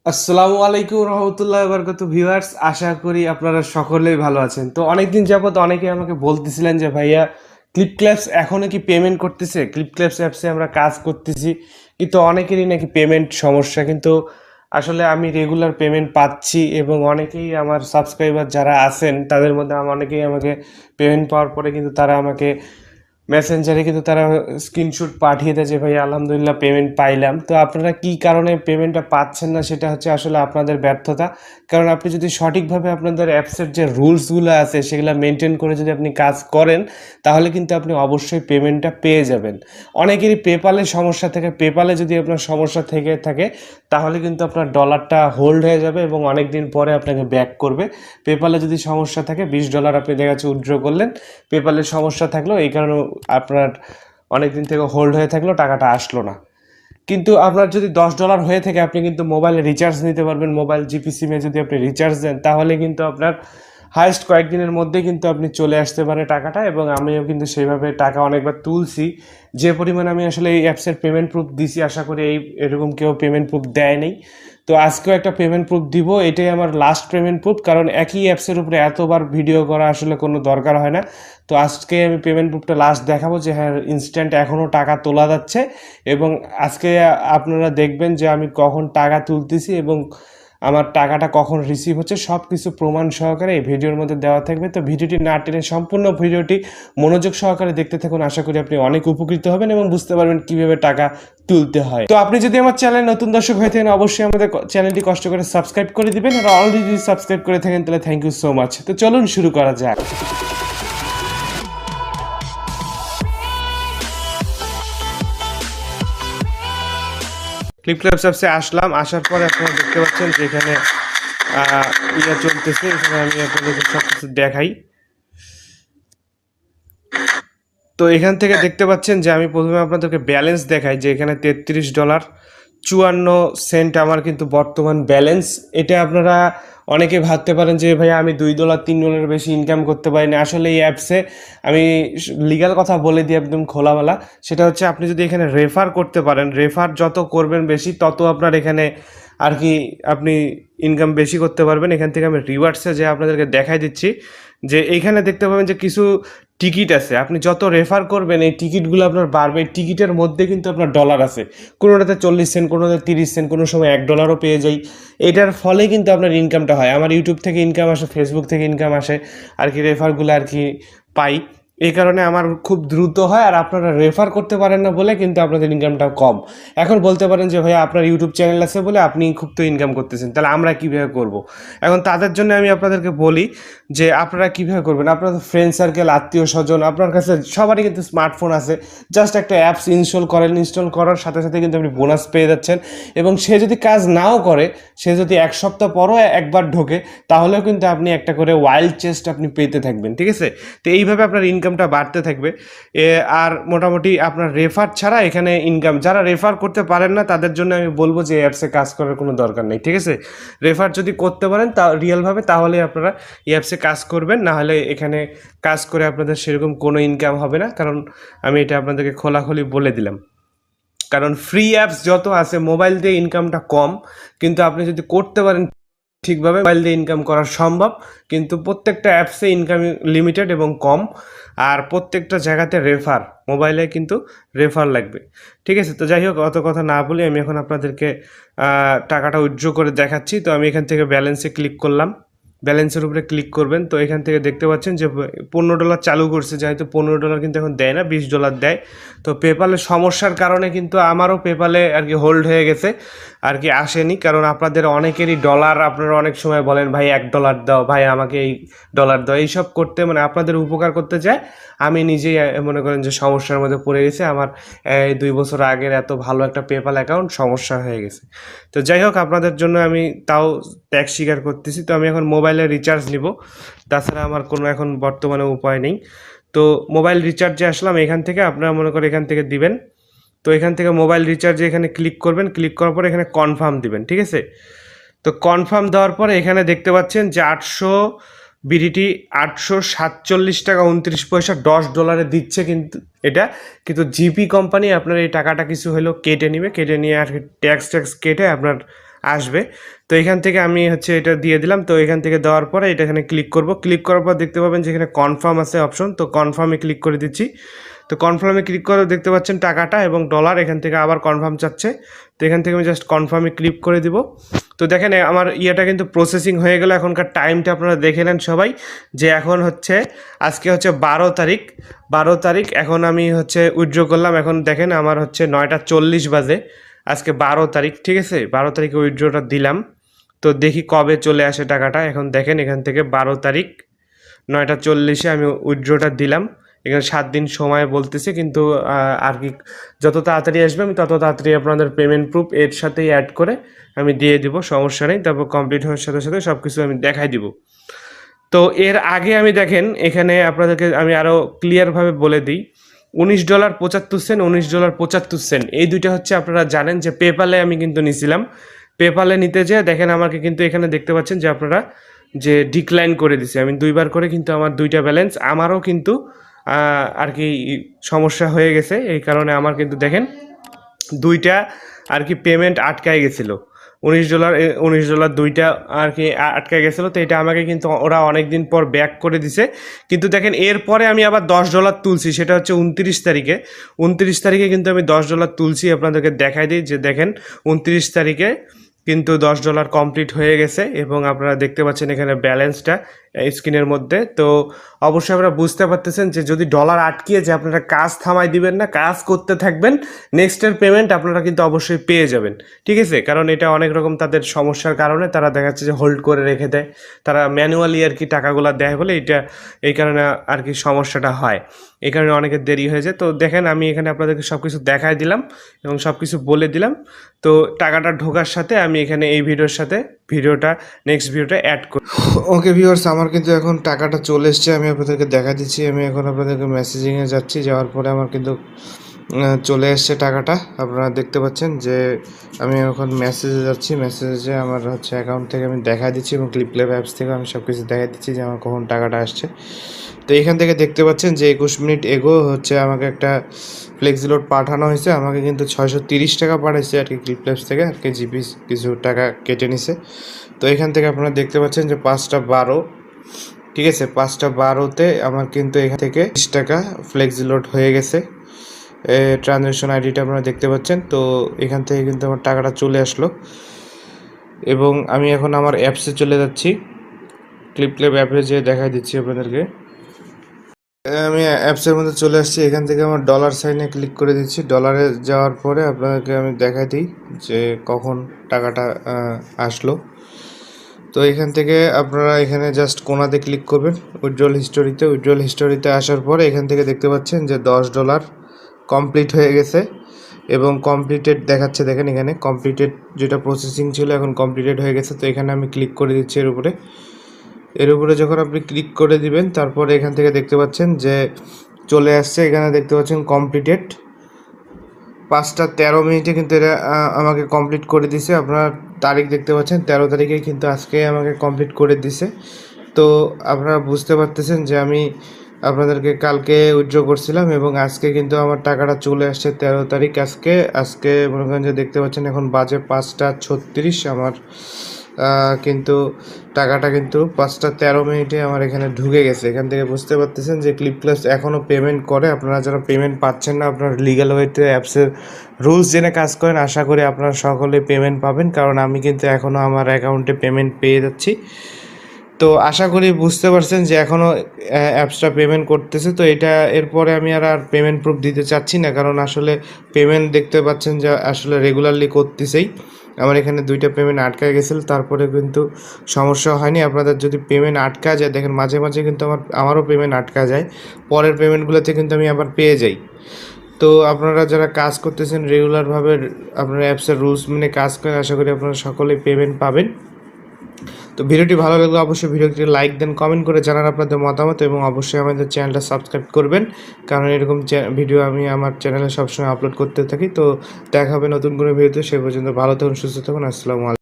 আসসালামু আলাইকুম রহমতুল্লাহ বারকাতু ভিউয়ার্স, আশা করি আপনারা সকলেই ভালো আছেন। তো অনেকদিন যাবত অনেকে আমাকে বলতেছিলেন যে ভাইয়া ক্লিপ ক্ল্যাপস এখনো কি পেমেন্ট করতেছে, ক্লিপ ক্ল্যাপস অ্যাপসে আমরা কাজ করতেছি কিন্তু অনেকেরই নাকি পেমেন্ট সমস্যা। কিন্তু আসলে আমি রেগুলার পেমেন্ট পাচ্ছি এবং অনেকেই আমার সাবস্ক্রাইবার যারা আছেন তাদের মধ্যে অনেকেই আমাকে পেমেন্ট পাওয়ার পরে কিন্তু তারা আমাকে মেসেঞ্জারে কিন্তু তারা স্ক্রিনশট পাঠিয়ে দেয় যে ভাই আলহামদুলিল্লাহ পেমেন্ট পাইলাম। তো আপনারা কি কারণে পেমেন্টটা পাচ্ছেন না সেটা হচ্ছে আসলে আপনাদের ব্যর্থতা। কারণ আপনি যদি সঠিকভাবে আপনাদের অ্যাপসের যে রুলসগুলো আছে সেগুলো মেনটেন করে যদি আপনি কাজ করেন তাহলে কিন্তু আপনি অবশ্যই পেমেন্টটা পেয়ে যাবেন। অনেকেরই পেপালে সমস্যা থাকে, পেপালে যদি আপনার সমস্যা থেকে থাকে তাহলে কিন্তু আপনার ডলারটা হোল্ড হয়ে যাবে এবং অনেক দিন পরে আপনাকে ব্যাক করবে। পেপালে যদি সমস্যা থাকে $20 আপনি দেখা যাচ্ছে উইথড্র করলেন, পেপালের সমস্যা থাকলেও এই কারণে আপনার অনেক দিন থেকে হোল্ড হয়ে থাকলেও টাকাটা আসলো না। কিন্তু আপনার যদি $10 হয়ে থাকে আপনি কিন্তু মোবাইলে রিচার্জ নিতে পারবেন। মোবাইল জিপি সিমে যদি আপনি রিচার্জ দেন তাহলে কিন্তু আপনার হায়েস্ট কয়েকদিনের মধ্যে কিন্তু আপনি চলে আসতে পারে টাকাটা। এবং আমিও কিন্তু সেইভাবে টাকা অনেকবার তুলছি। যে পরিমাণ আমি আসলে এই অ্যাপসের পেমেন্ট প্রুফ দিছি, আশা করি এরকম কেউ পেমেন্ট প্রুফ দেয় নেই। তো আজকেও একটা পেমেন্ট প্রুফ দিব, এটাই আমার লাস্ট পেমেন্ট প্রুফ, কারণ একই অ্যাপসের উপরে এতবার ভিডিও করা আসলে কোনো দরকার হয় না। তো আজকে আমি পেমেন্ট প্রুফটা লাস্ট দেখাবো যে হ্যাঁ ইনস্ট্যান্ট এখনও টাকা তোলা যাচ্ছে। এবং আজকে আপনারা দেখবেন যে আমি কখন টাকা তুলতেছি এবং আমার টাকাটা কখন রিসিভ হচ্ছে, সব কিছু প্রমাণ সহকারে এই ভিডিওর মধ্যে দেওয়া থাকবে। তো ভিডিওটি না টেনে সম্পূর্ণ ভিডিওটি মনোযোগ সহকারে দেখতে থাকুন, আশা করি আপনি অনেক উপকৃত হবেন এবং বুঝতে পারবেন কীভাবে টাকা তুলতে হয়। তো আপনি যদি আমার চ্যানেল নতুন দর্শক হয়ে থাকেন অবশ্যই আমাদের চ্যানেলটি কষ্ট করে সাবস্ক্রাইব করে দিবেন, আর অলরেডি সাবস্ক্রাইব করে থাকেন তাহলে থ্যাংক ইউ সো মাচ। তো চলুন শুরু করা যাক। ফ্লিপক্লার্ট অ্যাপসে আসলাম, আসার পরে আপনারা দেখতে পাচ্ছেন যে এখানে চলতেছে। এখানে আমি আপনাদেরকে সব কিছু দেখাই। তো এখান থেকে দেখতে পাচ্ছেন যে আমি প্রথমে আপনাদেরকে ব্যালেন্স দেখাই যে এখানে $33.54 আমার কিন্তু বর্তমান ব্যালেন্স। এটা আপনারা অনেকে ভাবতে পারেন যে ভাই আমি $2 $3 বেশি ইনকাম করতে পারি না। আসলে এই অ্যাপসে আমি লিগ্যাল কথা বলে দিই একদম খোলামেলা, সেটা হচ্ছে আপনি যদি এখানে রেফার করতে পারেন, রেফার যত করবেন বেশি তত আপনার এখানে আর কি আপনি ইনকাম বেশি করতে পারবেন। এখান থেকে আমি রিওয়ার্ডসে যে আপনাদেরকে দেখাই দিচ্ছি যে এইখানে দেখতে পাবেন যে কিছু টিকিট আছে, আপনি যত রেফার করবেন এই টিকিটগুলো আপনার বাড়বে। এই টিকিটের মধ্যে কিন্তু আপনার ডলার আছে, কোনোটাতে 40 সেন্ট, কোনোটাতে 30 সেন্ট, কোনো সময় $1 পেয়ে যাই। এটার ফলে কিন্তু আপনার ইনকামটা হয়। আমার ইউটিউব থেকে ইনকাম আসে, ফেসবুক থেকে ইনকাম আসে আর কি, রেফারগুলো আর কি পাই। এই কারণে আমার খুব দ্রুত হয়, আর আপনারা রেফার করতে পারেন না বলে কিন্তু আপনাদের ইনকামটা কম। এখন বলতে পারেন যে ভাইয়া আপনার ইউটিউব চ্যানেল আছে বলে আপনি খুব তো ইনকাম করতেছেন, তাহলে আমরা কীভাবে করব? এখন তাদের জন্য আমি আপনাদেরকে বলি যে আপনারা কীভাবে করবেন। আপনাদের ফ্রেন্ড সার্কেল, আত্মীয় স্বজন, আপনার কাছে সবারই কিন্তু স্মার্টফোন আছে। জাস্ট একটা অ্যাপস ইনস্টল করেন, ইনস্টল করার সাথে সাথে কিন্তু আপনি বোনাস পেয়ে যাচ্ছেন। এবং সে যদি কাজ নাও করে, সে যদি 1 সপ্তাহ পরও একবার ঢোকে, তাহলেও কিন্তু আপনি একটা করে ওয়াইল্ড চেস্ট আপনি পেতে থাকবেন, ঠিক আছে? তো এইভাবে আপনার ইনকামটা বাড়তে থাকবে। আর মোটামুটি আপনার রেফার ছাড়া এখানে ইনকাম, যারা রেফার করতে পারেন না তাদের জন্য আমি বলবো যে অ্যাপসে কাজ করার কোনো দরকার নেই, ঠিক আছে? রেফার যদি করতে পারেন তা রিয়েলভাবে, তাহলে আপনারা এই অ্যাপসে কাজ করবেন, না হলে এখানে কাজ করে আপনাদের সেরকম কোনো ইনকাম হবে না। কারণ আমি এটা আপনাদেরকে খোলাখুলি বলে দিলাম। কারণ ফ্রি অ্যাপস যত আছে মোবাইল দিয়ে ইনকামটা কম, কিন্তু আপনি যদি করতে পারেন ঠিকভাবে মোবাইল দিয়ে ইনকাম করা সম্ভব। কিন্তু প্রত্যেকটা অ্যাপসে ইনকাম লিমিটেড এবং কম, আর প্রত্যেকটা জায়গাতে রেফার, মোবাইলে কিন্তু রেফার লাগবে, ঠিক আছে? তো যাই হোক, অত কথা না বলে আমি এখন আপনাদেরকে টাকাটা উইথড্র করে দেখাচ্ছি। তো আমি এখান থেকে ব্যালেন্সে ক্লিক করলাম, ব্যালেন্সের উপরে ক্লিক করবেন। তো এখান থেকে দেখতে পাচ্ছেন যে $15 চালু করছে, যেহেতু $15 কিন্তু এখন দেয় না, $20 দেয়। তো পেপালের সমস্যার কারণে কিন্তু আমারও পেপালে আর কি হোল্ড হয়ে গেছে, আর কি আসেনি। কারণ আপনাদের অনেকেরই ডলার, আপনারা অনেক সময় বলেন ভাই $1 দাও, ভাই আমাকে এই ডলার দাও, এইসব করতে মানে আপনাদের উপকার করতে চায়। আমি নিজেই মনে করেন যে সমস্যার মধ্যে পড়ে গেছি। আমার 2 বছর আগের এত ভালো একটা পেপাল অ্যাকাউন্ট সমস্যা হয়ে গেছে। তো যাই হোক, আপনাদের জন্য আমি তাও ত্যাগ স্বীকার করতেছি। তো আমি এখন মোবাইলে রিচার্জ নিব, তাছাড়া আমার কোনো এখন বর্তমানে উপায় নেই। তো মোবাইল রিচার্জে আসলাম, এখান থেকে আপনারা মনে করে এখান থেকে দিবেন। তো এখান থেকে মোবাইল রিচার্জে এখানে ক্লিক করবেন, ক্লিক করার পরে এখানে কনফার্ম দিবেন, ঠিক আছে? তো কনফার্ম দেওয়ার পরে এখানে দেখতে পাচ্ছেন যে 800 বিডিটি $847.29 $10 দিচ্ছে। কিন্তু এটা কিন্তু জিপি কোম্পানি আপনার এই টাকাটা কিছু হলেও কেটে নেবে, কেটে নিয়ে আর ট্যাক্স কেটে আপনার আসবে। তো এখান থেকে আমি হচ্ছে এটা দিয়ে দিলাম। তো এখান থেকে দেওয়ার পরে এটা এখানে ক্লিক করব। ক্লিক করার পর দেখতে পাবেন যে এখানে কনফার্ম আছে অপশন, তো কনফার্মে ক্লিক করে দিচ্ছি। তো কনফার্মে ক্লিক করে দেখতে পাচ্ছেন টাকাটা এবং ডলার এখান থেকে আবার কনফার্ম চাচ্ছে। তো এখান থেকে আমি জাস্ট কনফার্মে ক্লিক করে দিব। তো দেখেন আমার ইয়েটা কিন্তু প্রসেসিং হয়ে গেল। এখনকার টাইমটা আপনারা দেখে নেন সবাই, যে এখন হচ্ছে আজকে হচ্ছে 12 তারিখ। এখন আমি হচ্ছে উইথড্র করলাম। এখন দেখেন আমার হচ্ছে 9টা 40 বাজে, আজকে 12 তারিখ, ঠিক আছে? 12 তারিখে উইথড্রটা দিলাম। তো দেখি কবে চলে আসে টাকাটা। এখন দেখেন এখান থেকে 12 তারিখ 9টা 40-এ আমি উইথড্রটা দিলাম। এখানে 7 দিন সময় বলতেছে, কিন্তু আর কি যত তাড়াতাড়ি আসবে আমি তত তাড়াতাড়ি আপনাদের পেমেন্ট প্রুফ এর সাথেই অ্যাড করে আমি দিয়ে দিব, সমস্যা নেই। তারপর কমপ্লিট হওয়ার সাথে সাথে সব কিছু আমি দেখাই দিব। তো এর আগে আমি দেখেন এখানে আপনাদেরকে আমি আরও ক্লিয়ারভাবে বলে দিই, $19.75, $19.75 এই দুইটা হচ্ছে আপনারা জানেন যে পেপ্যালে আমি কিন্তু নিছিলাম। পেপ্যালে নিতে যেয়ে দেখেন আমাকে কিন্তু এখানে দেখতে পাচ্ছেন যে আপনারা যে ডিক্লাইন করে দিছে। আমি 2বার করে কিন্তু আমার 2টা ব্যালেন্স আমারও কিন্তু আর কি সমস্যা হয়ে গেছে। এই কারণে আমার কিন্তু দেখেন 2টা আর কি পেমেন্ট আটকায় গেছিলো। $19 2টা আর কি আটকে গেছিলো। তো এটা আমাকে কিন্তু ওরা অনেক দিন পর ব্যাক করে দিছে। কিন্তু দেখেন এরপরে আমি আবার $10 তুলছি, সেটা হচ্ছে 29 তারিখে। 29 তারিখে কিন্তু আমি $10 তুলছি, আপনাদেরকে দেখাই দিই যে দেখেন 29 তারিখে কিন্তু $10 কমপ্লিট হয়ে গেছে এবং আপনারা দেখতে পাচ্ছেন এখানে ব্যালেন্সটা স্ক্রিনের মধ্যে। তো অবশ্যই আপনারা বুঝতে পারতেছেন যে যদি ডলার আটকিয়ে যে আপনারা কাজ থামাই দিবেন না, কাজ করতে থাকবেন, নেক্সটের পেমেন্ট আপনারা কিন্তু অবশ্যই পেয়ে যাবেন, ঠিক আছে? কারণ এটা অনেক রকম তাদের সমস্যার কারণে তারা দেখা যাচ্ছে যে হোল্ড করে রেখে দেয়, তারা ম্যানুয়ালি আর কি টাকাগুলো দেয় বলে এটা এই কারণে আর কি সমস্যাটা হয়, এই কারণে অনেকের দেরি হয়ে যায়। তো দেখেন আমি এখানে আপনাদেরকে সব কিছু দেখাই দিলাম এবং সব কিছু বলে দিলাম। তো টাকাটা ঢোকার সাথে আমি এখানে এই ভিডিওর সাথে নেক্সট ভিডিওটা অ্যাড করি। ওকে ভিউয়ার্স, আমার কিন্তু এখন টাকাটা চলে এসছে, আমি আপনাদেরকে দেখা দিচ্ছি। আমি এখন আপনাদেরকে মেসেজিংয়ে যাচ্ছি, যাওয়ার পরে আমার কিন্তু চলে এসছে টাকাটা। আপনারা দেখতে পাচ্ছেন যে আমি এখন মেসেজে যাচ্ছি, মেসেজে আমার হচ্ছে অ্যাকাউন্ট থেকে আমি দেখা দিচ্ছি এবং ক্লিপক্লেপ অ্যাপস থেকে আমি সব কিছু দেখা দিচ্ছি যে আমার কখন টাকাটা আসছে। তো এখান থেকে দেখতে পাচ্ছেন যে 21 মিনিট এগো হচ্ছে আমাকে একটা ফ্লেক্সিলোড পাঠানো হয়েছে। আমাকে কিন্তু 630 টাকা পাঠাইছে আর কি ক্লিপক্লেপস থেকে, আর কি জিপি কিছু টাকা কেটে নিছে। তো এখান থেকে আপনারা দেখতে পাচ্ছেন যে 5টা 12, ঠিক আছে? 5টা 12-তে আমার কিন্তু এখান থেকে 20 টাকা ফ্লেক্সিলোড হয়ে গেছে। ট্রানজ্যাকশন আইডিটা আপনারা দেখতে পাচ্ছেন। তো এখান থেকে কিন্তু আমার টাকাটা চলে আসলো এবং আমি এখন আমার অ্যাপসে চলে যাচ্ছি। ক্লিপক্লেপ অ্যাপে যেয়ে দেখাই দিচ্ছি আপনাদেরকে। আমি অ্যাপসের মধ্যে চলে আসছি, এখান থেকে আমার ডলার সাইনে ক্লিক করে দিচ্ছি। ডলারে যাওয়ার পরে আপনাদেরকে আমি দেখাই দিই যে কখন টাকাটা আসলো। তো এখান থেকে আপনারা এখানে জাস্ট কোনাতে ক্লিক করবেন উইথড্রল হিস্টোরিতে আসার পরে এখান থেকে দেখতে পাচ্ছেন যে $10 কমপ্লিট হয়ে গেছে এবং কমপ্লিটেড দেখাচ্ছে। দেখেন এখানে কমপ্লিটেড যেটা প্রসেসিং ছিল এখন কমপ্লিটেড হয়ে গেছে। তো এখানে আমি ক্লিক করে দিচ্ছি এর উপরে যখন আপনি ক্লিক করে দিবেন তারপরে এখান থেকে দেখতে পাচ্ছেন যে চলে আসছে। এখানে দেখতে পাচ্ছেন কমপ্লিটেড 5টা 13 মিনিটে কিন্তু এটা আমাকে কমপ্লিট করে দিছে। আপনার তারিখ দেখতে পাচ্ছেন 13 তারিখে কিন্তু আজকে আমাকে কমপ্লিট করে দিছে। তো আপনারা বুঝতে পারতেছেন যে আমি আপনাদেরকে কালকে উইথড্র করছিলাম এবং আজকে কিন্তু আমার টাকাটা চলে আসছে 13 তারিখ। আজকে মনে করেন যে দেখতে পাচ্ছেন এখন বাজে 5টা 36, আমার কিন্তু টাকাটা কিন্তু 5টা 13 মিনিটে আমার এখানে ঢুকে গেছে। এখান থেকে বুঝতে পারতেছেন যে ক্লিপক্লেপস এখনও পেমেন্ট করে। আপনারা যারা পেমেন্ট পাচ্ছেন না, আপনারা লিগ্যাল ওয়েতে অ্যাপসের রুলস জেনে কাজ করেন, আশা করি আপনারা সকলে পেমেন্ট পাবেন, কারণ আমি কিন্তু এখনও আমার অ্যাকাউন্টে পেমেন্ট পেয়ে যাচ্ছি। তো আশা করি বুঝতে পারছেন যে এখনও অ্যাপসটা পেমেন্ট করতেছে। তো এটা এরপরে আমি আর পেমেন্ট প্রুফ দিতে চাচ্ছি না, কারণ আসলে পেমেন্ট দেখতে পাচ্ছেন যে আসলে রেগুলারলি করতেছেই। আমার এখানে 2টা পেমেন্ট আটকায় গেছিলো, তারপরে কিন্তু সমস্যা হয়নি। আপনাদের যদি পেমেন্ট আটকা যায়, দেখেন মাঝে মাঝে কিন্তু আমারও পেমেন্ট আটকা যায়, পরের পেমেন্টগুলোতে কিন্তু আমি আবার পেয়ে যাই। তো আপনারা যারা কাজ করতেছেন রেগুলারভাবে, আপনারা অ্যাপসের রুলস মেনে কাজ করেন, আশা করি আপনারা সকলেই পেমেন্ট পাবেন। তো ভিডিওটি ভালো লাগলে অবশ্যই ভিডিওটি লাইক দেন, কমেন্ট করে জানান আপনাদের মতামত এবং অবশ্যই আমাদের চ্যানেলটা সাবস্ক্রাইব করবেন, কারণ এরকম ভিডিও আমি আমার চ্যানেলে সবসময় আপলোড করতে থাকি। তো দেখা হবে নতুন কোনো ভিডিওতে, সে পর্যন্ত ভালো থাকুন, সুস্থ থাকুন। আসসালামু আলাইকুম।